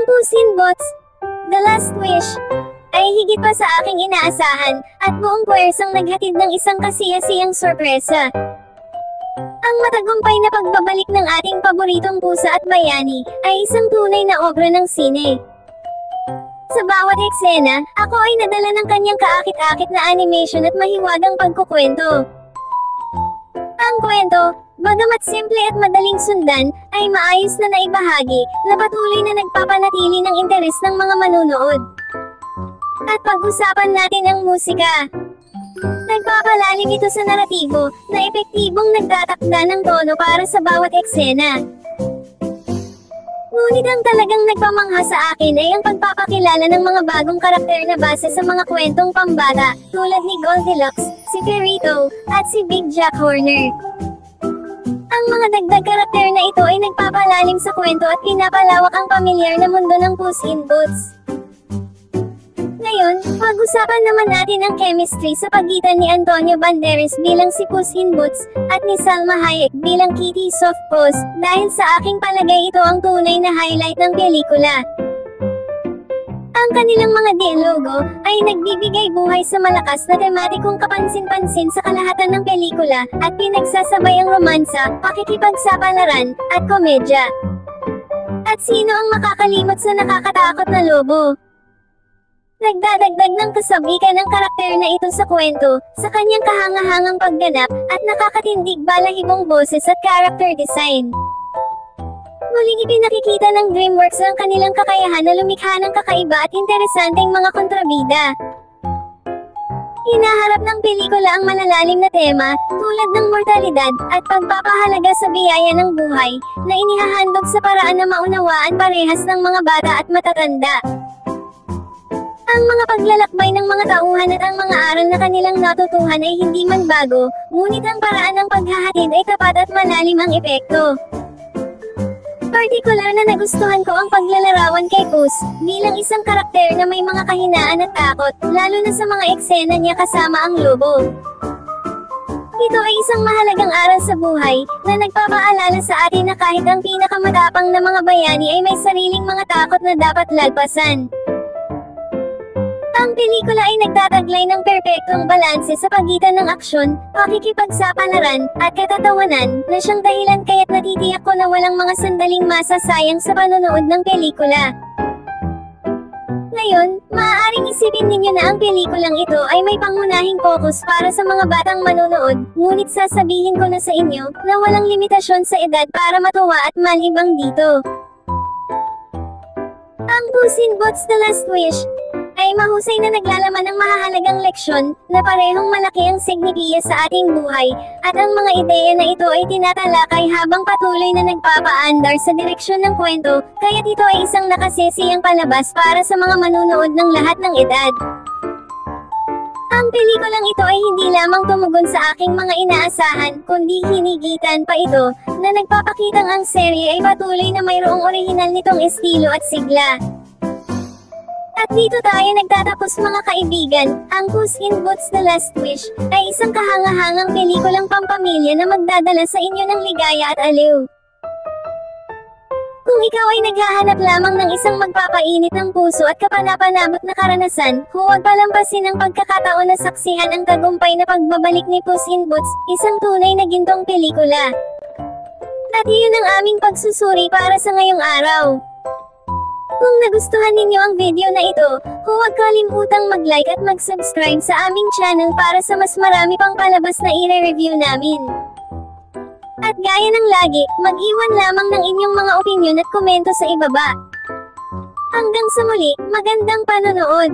Ang Puss in Boots, The Last Wish, ay higit pa sa aking inaasahan, at buong puwersang naghatid ng isang kasiyasiyang sorpresa. Ang matagumpay na pagbabalik ng ating paboritong pusa at bayani, ay isang tunay na obra ng sine. Sa bawat eksena, ako ay nadala ng kanyang kaakit-akit na animation at mahiwagang pagkukwento. Ang kwento, bagamat simple at madaling sundan, ay maayos na naibahagi, na patuloy na nagpapanatili ng interes ng mga manunood. At pag-usapan natin ang musika. Nagpapalalim ito sa naratibo, na epektibong nagtatakda ng tono para sa bawat eksena. Ngunit ang talagang nagpamangha sa akin ay ang pagpapakilala ng mga bagong karakter na base sa mga kwentong pambata, tulad ni Goldilocks, si Perito, at si Big Jack Horner. Ang mga dagdag karakter na ito ay nagpapalalim sa kwento at pinapalawak ang pamilyar na mundo ng Puss in Boots. Ngayon, pag-usapan naman natin ang chemistry sa pagitan ni Antonio Banderas bilang si Puss in Boots, at ni Salma Hayek bilang Kitty Softpaws, dahil sa aking palagay ito ang tunay na highlight ng pelikula. Ang kanilang mga dialogo ay nagbibigay buhay sa malakas na tematikong kapansin-pansin sa kalahatan ng pelikula, at pinagsasabay ang romansa, pakikipagsapalaran, at komedya. At sino ang makakalimot sa nakakatakot na lobo? Nagdadagdag ng kasabikan ng karakter na ito sa kwento, sa kanyang kahangahangang pagganap, at nakakatindig balahibong boses at character design. Muling ipinakikita ng DreamWorks ang kanilang kakayahan na lumikha ng kakaiba at interesanteng mga kontrabida. Hinaharap ng pelikula ang malalalim na tema, tulad ng mortalidad, at pagpapahalaga sa biyaya ng buhay, na inihahandog sa paraan na maunawaan parehas ng mga bata at matatanda. Ang mga paglalakbay ng mga tauhan at ang mga aral na kanilang natutuhan ay hindi man bago, ngunit ang paraan ng paghahatid ay tapat at malalim ang epekto. Partikular na nagustuhan ko ang paglalarawan kay Puss, bilang isang karakter na may mga kahinaan at takot, lalo na sa mga eksena niya kasama ang lobo. Ito ay isang mahalagang aral sa buhay, na nagpapaalala sa atin na kahit ang pinakamatapang na mga bayani ay may sariling mga takot na dapat lagpasan. Ang pelikula ay nagtataglay ng perpektong balanse sa pagitan ng aksyon, pakikipagsapalaran, at katatawanan, na siyang dahilan kaya't natitiyak ko na walang mga sandaling masasayang sa panonood ng pelikula. Ngayon, maaaring isipin ninyo na ang pelikulang ito ay may pangunahing focus para sa mga batang manonood, ngunit sasabihin ko na sa inyo, na walang limitasyon sa edad para matuwa at malibang dito. Ang Puss in Boots: The Last Wish ay mahusay na naglalaman ng mahahalagang leksyon, na parehong malaki ang signipiya sa ating buhay, at ang mga ideya na ito ay tinatalakay habang patuloy na nagpapaandar sa direksyon ng kwento, kaya't ito ay isang nakasisiyang palabas para sa mga manunood ng lahat ng edad. Ang pelikulang ito ay hindi lamang tumugon sa aking mga inaasahan, kundi hinigitan pa ito, na nagpapakitang ang serye ay patuloy na mayroong orihinal nitong estilo at sigla. At dito tayo nagtatapos, mga kaibigan. Ang Puss in Boots: The Last Wish ay isang kahangahangang pelikulang pampamilya na magdadala sa inyo ng ligaya at aliw. Kung ikaw ay naghahanap lamang ng isang magpapainit ng puso at kapanapanabot na karanasan, huwag palampasin ang pagkakataon na saksihan ang tagumpay na pagbabalik ni Puss in Boots, isang tunay na gintong pelikula. At iyon ang aming pagsusuri para sa ngayong araw. Kung nagustuhan ninyo ang video na ito, huwag kalimutang mag-like at mag-subscribe sa aming channel para sa mas marami pang palabas na i-review namin. At gaya ng lagi, mag-iwan lamang ng inyong mga opinyon at komento sa ibaba. Hanggang sa muli, magandang panonood!